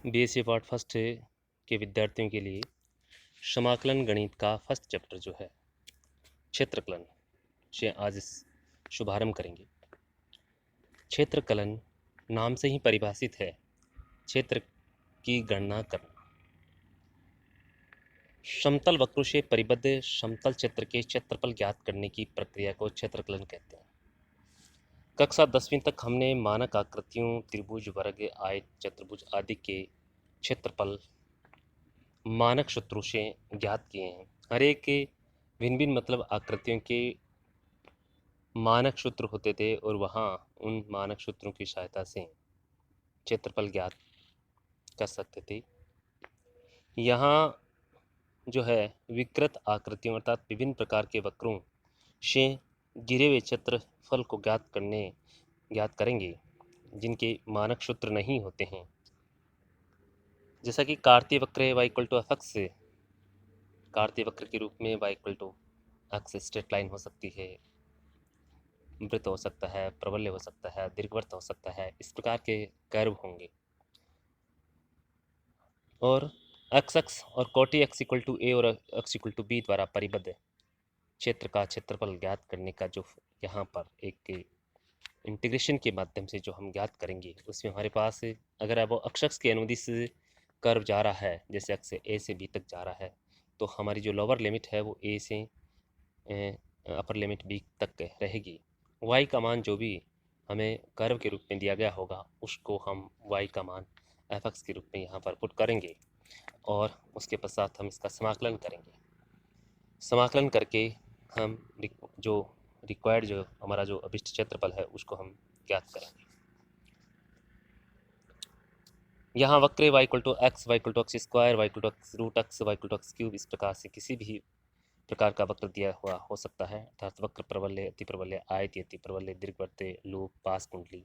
BSc part first के विद्यार्थियों के लिए समाकलन गणित का फर्स्ट चैप्टर जो है क्षेत्रकलन से आज इस शुभारंभ करेंगे। क्षेत्रकलन नाम से ही परिभाषित है क्षेत्र की गणना करना। समतल वक्रों से परिबद्ध समतल क्षेत्र के क्षेत्रफल ज्ञात करने की प्रक्रिया को क्षेत्रकलन कहते हैं। कक्षा 10वीं तक हमने मानक आकृतियों त्रिभुज, वर्ग, आयत, चतुर्भुज आदि के क्षेत्रफल मानक सूत्रों से ज्ञात किए हैं। हर एक के भिन्न भिन्न मतलब आकृतियों के मानक सूत्र होते थे और वहाँ उन मानक सूत्रों की सहायता से क्षेत्रफल ज्ञात कर सकते थे। यहाँ जो है विकृत आकृतियों अर्थात विभिन्न प्रकार के वक्रों से गिरे हुए क्षेत्रफल को ज्ञात करेंगे जिनके मानक सूत्र नहीं होते हैं। जैसा कि कार्तीय वक्र है y equal to F X, कार्तीय वक्र के रूप में y equal to X straight line हो सकती है, वृत्त हो सकता है, प्रबल्य हो सकता है, दीर्घवृत्त हो सकता है, इस प्रकार के कर्व होंगे। और एक्स एक्स और कोटि एक्स इक्वल टू ए और एक्स इक्वल टू बी द्वारा परिबद्ध क्षेत्र का क्षेत्रफल ज्ञात करने का जो यहाँ पर एक इंटीग्रेशन के माध्यम से जो हम ज्ञात करेंगे उसमें हमारे पास अगर अब वो अक्ष के अनुदिश कर्व जा रहा है, जैसे अक्ष ए से बी तक जा रहा है, तो हमारी जो लोअर लिमिट है वो ए से अपर लिमिट बी तक रहेगी। y का मान जो भी हमें कर्व के रूप में दिया गया होगा उसको हम y का मान एफ एक्स के रूप में यहाँ पर पुट करेंगे और उसके पश्चात हम इसका समाकलन करेंगे। समाकलन करके हम जो रिक्वायर्ड जो हमारा जो अभिष्ट क्षेत्रफल है उसको हम ज्ञात करेंगे। यहाँ वक्र y equal to X, Y equal to X square, Y equal to X root X, Y equal to x cube, इस प्रकार से किसी भी प्रकार का वक्र दिया हुआ हो सकता है, अर्थात वक्र, प्रबल्य, अति प्रबल्य, आयत, अति प्रबल्य, दीर्घवृत्त, लूप, पास कुंडली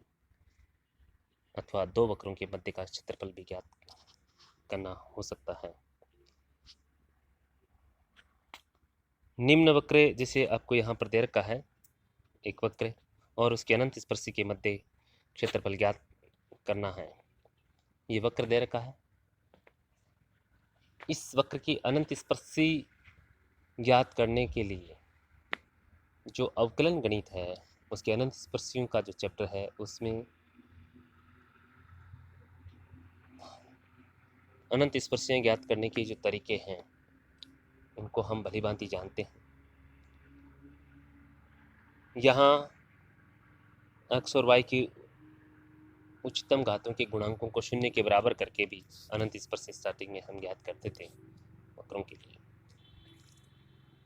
अथवा दो वक्रों के मध्य का क्षेत्रफल भी ज्ञात करना हो सकता है। निम्न वक्र जिसे आपको यहाँ पर दे रखा है एक वक्र और उसके अनंत स्पर्शी के मध्य क्षेत्रफल ज्ञात करना है, ये वक्र दे रखा है। इस वक्र की अनंत स्पर्शी ज्ञात करने के लिए जो अवकलन गणित है उसके अनंत स्पर्शियों का जो चैप्टर है उसमें अनंत स्पर्शियाँ ज्ञात करने के जो तरीके हैं उनको हम भली भांति जानते हैं। यहाँ एक्स और वाई की उच्चतम घातों के गुणांकों को शून्य के बराबर करके भी अनंत स्पर्श स्टार्टिंग में हम ज्ञात करते थे वक्रों के लिए।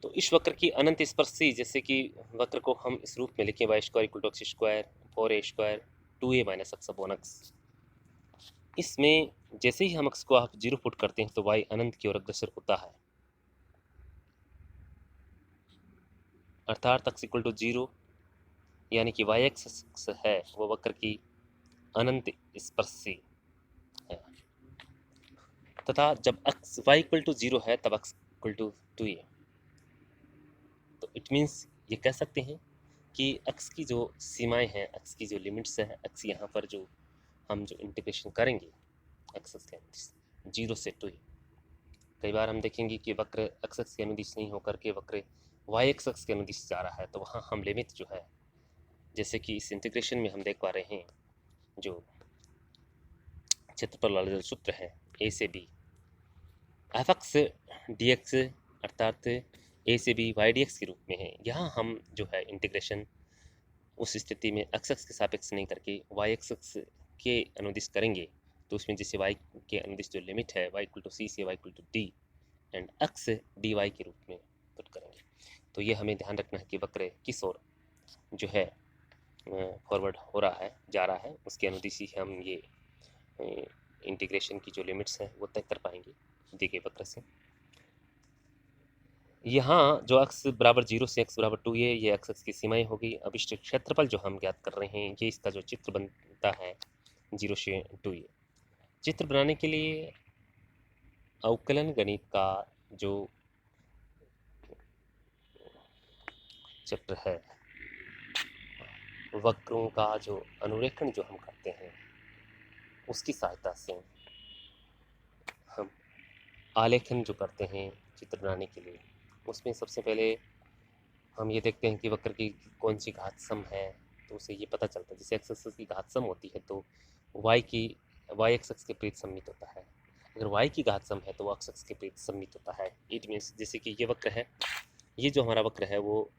तो इस वक्र की अनंत स्पर्शी, जैसे कि वक्र को हम इस रूप में लिखें Y square equal to X square, 4a square 2a minus X upon X, इसमें जैसे ही हम एक्स को आप जीरो पुट करते हैं तो वाई अनंत की ओर अग्रसर होता है, अर्थात एक्स इक्वल टू जीरो, यानी कि वाई एक्स है वो वक्र की अनंत स्पर्शी है। तथा जब X Y equal to zero है तब एक्स इक्वल टू 2a, तो इट मीन्स ये कह सकते हैं कि एक्स की जो सीमाएं हैं, एक्स की जो लिमिट्स है, एक्स यहाँ पर जो हम जो इंटीग्रेशन करेंगे एक्स के जीरो से 2a, कई बार हम देखेंगे कि वक्र एक्स के अनुदिश नहीं होकर के वक्र वाई एक्स के अनुदिश जा रहा है, तो वहाँ हम लिमिट जो है, जैसे कि इस इंटीग्रेशन में हम देख पा रहे हैं जो क्षेत्रफल वाला जो सूत्र है ए से B F X D X अर्थात ए से बी वाई डी एक्स के रूप में है। यहाँ हम जो है इंटीग्रेशन उस स्थिति में एक्स के सापेक्ष नहीं करके वाई एक्स के अनुदिश करेंगे, तो उसमें जैसे वाई के अनुदिश जो लिमिट है वाई इक्वल टू सी से Y equal to D and X D Y के रूप में पुट करेंगे। तो ये हमें ध्यान रखना है कि वक्र किस ओर जो है फॉरवर्ड हो रहा है, जा रहा है, उसके अनुदिश ही हम ये इंटीग्रेशन की जो लिमिट्स हैं वो तय कर पाएंगे दिए गए वक्र से। यहाँ जो एक्स बराबर जीरो से एक्स बराबर 2a ये एक्स की सीमाएं होगी। अब इस क्षेत्रफल जो हम ज्ञात कर रहे हैं ये इसका जो चित्र बनता है 0 से 2a, चित्र बनाने के लिए अवकलन गणित का जो चैप्टर है, वक्रों का जो अनुरेखण जो हम करते हैं उसकी सहायता से आलेखन जो करते हैं चित्र बनाने के लिए, उसमें सबसे पहले हम ये देखते हैं कि वक्र की कौन सी घात सम है, तो उससे ये पता चलता है। जैसे एक्स एक्सिस की घात सम होती है तो वाई एक्स के विपरीत सममित होता है। अगर वाई की घात सम है तो वो एक्स के विपरीत सममित होता है। इट मीन्स जैसे कि ये वक्र है, ये जो हमारा वक्र है वो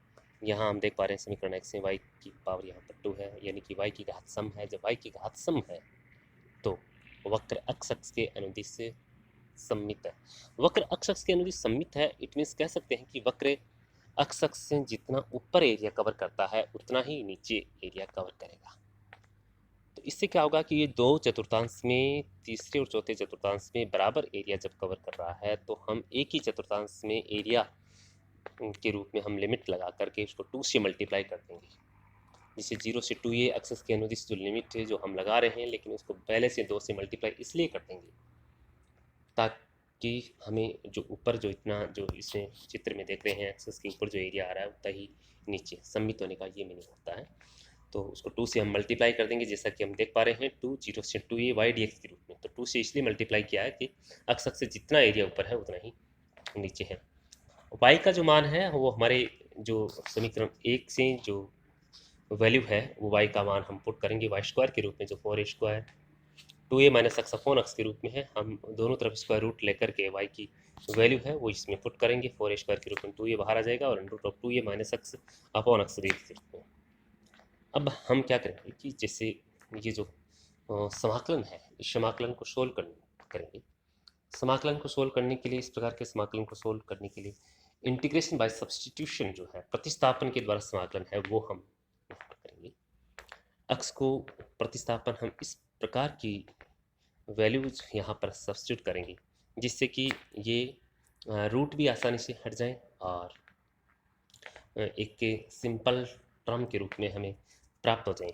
यहाँ हम देख पा रहे हैं समीकरण एक्स में वाई की पावर यहाँ पर 2 है, यानी कि वाई की घात सम है। जब वाई की घात सम है तो वक्र एक्स के अनुदिश से सममित है। वक्र एक्स के अनुदिश सममित है, इट मीन्स कह सकते हैं कि वक्र एक्स से जितना ऊपर एरिया कवर करता है उतना ही नीचे एरिया कवर करेगा। तो इससे क्या होगा कि ये दो चतुर्थांश में, तीसरे और चौथे चतुर्थांश में बराबर एरिया जब कवर कर रहा है तो हम एक ही चतुर्थांश में एरिया के रूप में हम लिमिट लगा करके उसको 2 से मल्टीप्लाई कर देंगे। जिसे 0 से 2a एक्सेस के अनुदिश जो लिमिट है जो हम लगा रहे हैं, लेकिन उसको पहले से 2 से मल्टीप्लाई इसलिए कर देंगे ताकि हमें जो ऊपर जो इतना जो इसमें चित्र में देख रहे हैं एक्सेस के ऊपर जो एरिया आ रहा है उतना ही नीचे सममित होने का ये मीनिंग होता है। तो उसको 2 से हम मल्टीप्लाई कर देंगे, जैसा कि हम देख पा रहे हैं 2 0 से 2a वाई डी एक्स के रूप में। तो 2 से इसलिए मल्टीप्लाई किया है कि एक्स से जितना एरिया ऊपर है उतना ही नीचे है। y का जो मान है वो हमारे जो समीकरण 1 से जो वैल्यू है वो y का मान हम पुट करेंगे वाई स्क्वायर के रूप में, जो 4a square 2a minus X upon X के रूप में है। हम दोनों तरफ स्क्वायर रूट लेकर के y की वैल्यू है वो इसमें पुट करेंगे। 4a स्क्वायर के रूप में 2a बाहर आ जाएगा और under root of 2a minus X upon X के रूप में। अब हम क्या करेंगे कि जैसे ये जो समाकलन है, इस समाकलन को सोल्व करेंगे। समाकलन को सोल्व करने के लिए, इस प्रकार के समाकलन को सोल्व करने के लिए इंटीग्रेशन बाय सब्स्टिट्यूशन जो है, प्रतिस्थापन के द्वारा समाकलन है, वो हम करेंगे। एक्स को प्रतिस्थापन हम इस प्रकार की वैल्यूज यहाँ पर सब्स्टिट्यूट करेंगे जिससे कि ये रूट भी आसानी से हट जाए और एक सिंपल टर्म के रूप में हमें प्राप्त हो जाए,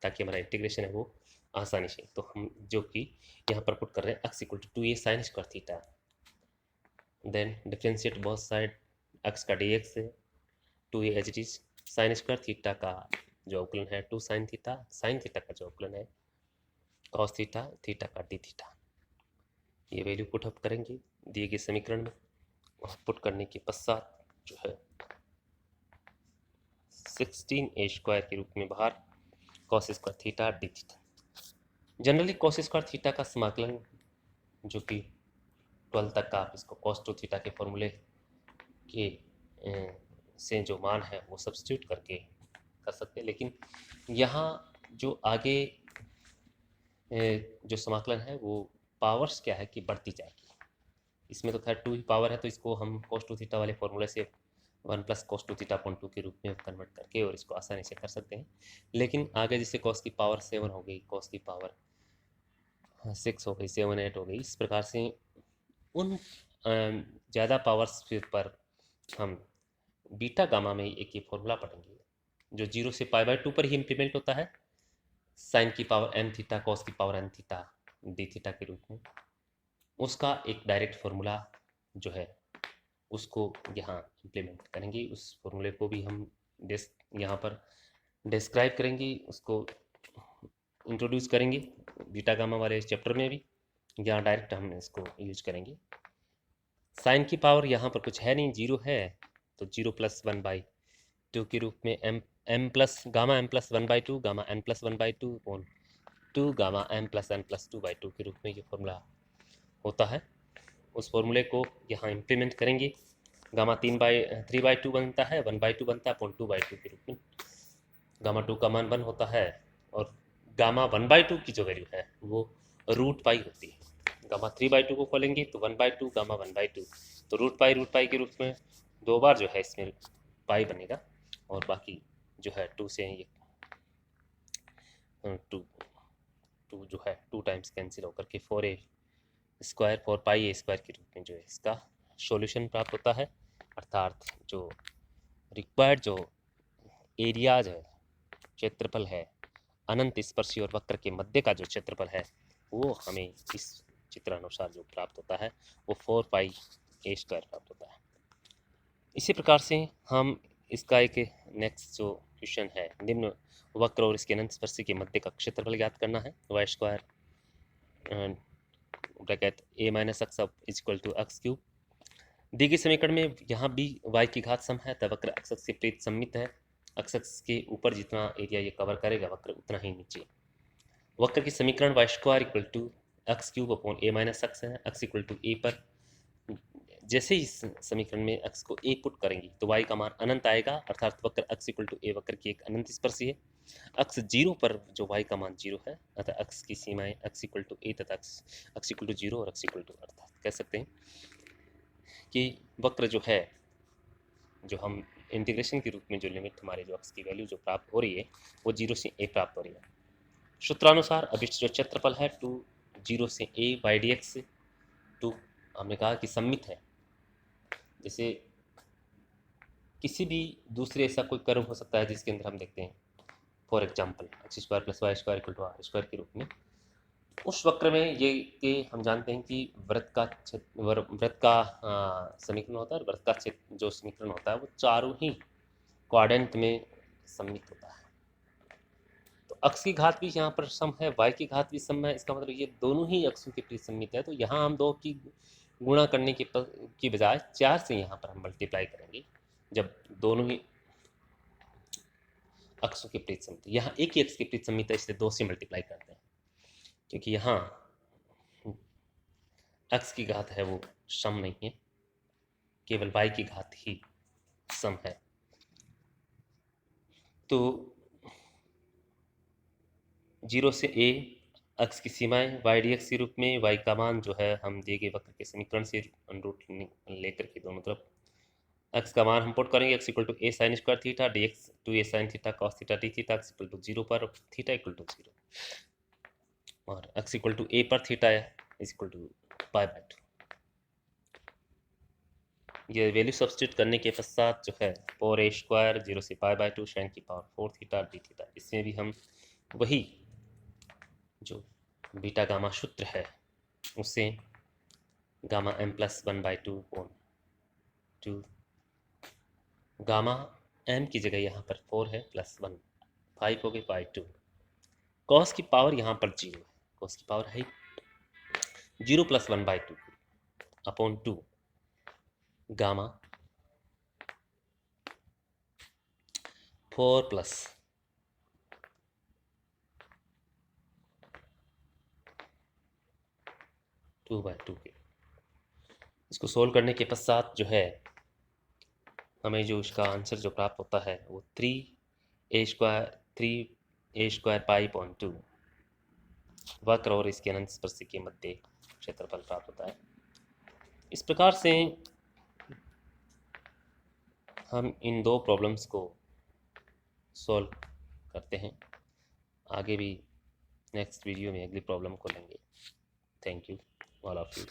ताकि हमारा इंटीग्रेशन है वो आसानी से। तो हम जो कि यहाँ पर पुट कर रहे हैं X equal to 2a sine square theta, then differentiate both side, X का डी एक्स है 2a H D sine square theta का जो अवकलन है 2 साइन थीटा का जो अवकलन है कॉस थीटा, थीटा का डी थीटा। ये वैल्यू पुट अप करेंगे दिए गए समीकरण में, और पुट करने के पश्चात जो है 16a स्क्वायर के रूप में बाहर cos square theta D theta. Generally cos square theta का समाकलन जो कि 12 तक का आप इसको कॉस टू थीटा के फॉर्मूले के से जो मान है वो सब्स्टिट्यूट करके कर सकते हैं, लेकिन यहाँ जो आगे जो समाकलन है वो पावर्स क्या है कि बढ़ती जाएगी। इसमें तो खैर 2 ही पावर है, तो इसको हम कॉस टू थीटा वाले फॉर्मूले से 1 plus cos two theta upon 2 के रूप में कन्वर्ट करके और इसको आसानी से कर सकते हैं। लेकिन आगे जैसे कॉस की पावर 7 हो गई, कॉस की पावर 6 हो गई, 7 8 हो गई, इस प्रकार से उन ज़्यादा पावर्स पर हम बीटा गामा में एक ये फॉर्मूला पढ़ेंगे जो 0 से पाई बाय 2 पर ही इम्प्लीमेंट होता है, साइन की पावर एन थीटा कॉस की power N theta D theta के रूप में। उसका एक डायरेक्ट फार्मूला जो है उसको यहाँ इम्प्लीमेंट करेंगे। उस फॉर्मूले को भी हम यहाँ पर डिस्क्राइब करेंगे, उसको इंट्रोड्यूस करेंगे बीटा गामा वाले चैप्टर में भी, यहाँ डायरेक्ट हम इसको यूज करेंगे। साइन की पावर यहाँ पर कुछ है नहीं, 0 है, तो 0 प्लस 1/2 के रूप में M plus gamma M plus 1/2 gamma N plus 1/2 upon 2 gamma M plus N plus 2/2 के रूप में ये फॉर्मूला होता है। उस फॉर्मूले को यहाँ इम्प्लीमेंट करेंगे। गामा 3/2 बनता है, 1/2 बनता है अपॉन 2/2 के रूप में। गामा 2 का मान 1 होता है और गामा 1/2 की जो वैल्यू है वो रूट पाई होती है। गामा 3/2 को खोलेंगे तो 1/2 गामा 1/2, तो रूट पाई के रूप में 2 बार जो है इसमें पाई बनेगा, और बाकी जो है 2 से ये 2 जो है 2 टाइम्स कैंसिल होकर के 4a स्क्वायर 4 पाई ए स्क्वायर के रूप में जो है इसका सॉल्यूशन प्राप्त होता है। अर्थात जो रिक्वायर्ड जो एरियाज है, क्षेत्रफल है, अनंत स्पर्शी और वक्र के मध्य का जो क्षेत्रफल है वो हमें इस चित्रानुसार जो प्राप्त होता है वो 4 पाई ए स्क्वायर प्राप्त होता है। इसी प्रकार से हम इसका एक नेक्स्ट जो क्वेश्चन है, निम्न वक्र और इसके अनंत स्पर्शी के मध्य का क्षेत्रफल ज्ञात करना है। Y square bracket a minus x is equal to x cube. दी गई समीकरण में यहाँ भी y की घात सम है, तब वक्र x अक्ष से प्रेत सममित है। x अक्ष के ऊपर जितना एरिया ये कवर करेगा वक्र उतना ही नीचे। वक्र की समीकरण Y square equal to x cube upon A minus X है। x इक्वल टू ए पर जैसे ही इस समीकरण में x को a पुट करेंगे तो y का मान अनंत आएगा, अर्थात वक्र x इक्वल टू ए वक्र की एक अनंत स्पर्शी है। x जीरो पर जो y का मान जीरो है, अतः x की सीमाएं x इक्वल टू ए तथा x इक्वल टू जीरो और x इक्वल टू, अर्थात कह सकते हैं कि वक्र जो है, जो हम इंटीग्रेशन के रूप में जो लिमिट हमारे जो x की वैल्यू जो प्राप्त हो रही है वो जीरो से a प्राप्त हो रही है। सूत्रानुसार अभिष्ट जो क्षेत्रफल है टू जीरो से a by D X two, हमने कहा कि सम्मित है। जैसे किसी भी दूसरे ऐसा कोई कर्व हो सकता है जिसके अंदर हम देखते हैं for example X square plus Y square equal to R square के रूप में, उस वक्र में ये हम जानते हैं कि वृत्त का समीकरण होता है, वृत्त का जो समीकरण होता है वो चारों ही क्वाड्रेंट में सम्मित होता है। तो अक्ष की घात भी यहाँ पर सम है, y की घात भी सम है, इसका मतलब ये दोनों ही अक्षों के प्रीत सम्मित है। तो यहाँ हम दो की गुणा करने की बजाय चार से यहाँ पर हम मल्टीप्लाई करेंगे जब दोनों ही अक्षों के प्रीत सम्मित। यहाँ एक ही अक्ष के प्रीत सम्मित है, इसलिए दो से मल्टीप्लाई करते हैं, क्योंकि यहाँ x की घात है वो सम नहीं है, केवल y की घात ही सम है। तो जीरो से a x की सीमाएं y डी एक्स के रूप में, y का मान जो है हम दिए गए वक्र के समीकरण से रूट लेकर के दोनों तरफ x का मान हम पुट करेंगे, x equal to A sine square theta D X two A sine theta cos theta D theta, x equal to zero पर थीटा इक्वल टू जीरो और x इक्वल टू ए पर theta is equal to pi by two. ये value substitute करने के पश्चात जो है four ए square zero से पाई बाय टू साइन की power four theta D theta, इसमें भी हम वही जो बीटा गामा सूत्र है उससे gamma M plus one by two two, gamma M की जगह यहाँ पर फोर है प्लस वन, फाइव हो गई बाई टू। कॉस की पावर यहाँ पर जीरो है, कॉस की पावर है zero plus one by two upon two gamma four plus two by two के। इसको सोल्व करने के पश्चात जो है हमें जो इसका आंसर जो प्राप्त होता है वो थ्री ए स्क्वायर पाई पॉइंट टू वक्र और इसके अनंत स्पर्शी के मध्य क्षेत्रफल प्राप्त होता है। इस प्रकार से हम इन दो प्रॉब्लम्स को सॉल्व करते हैं। आगे भी नेक्स्ट वीडियो में अगली प्रॉब्लम को लेंगे। Thank you all of you.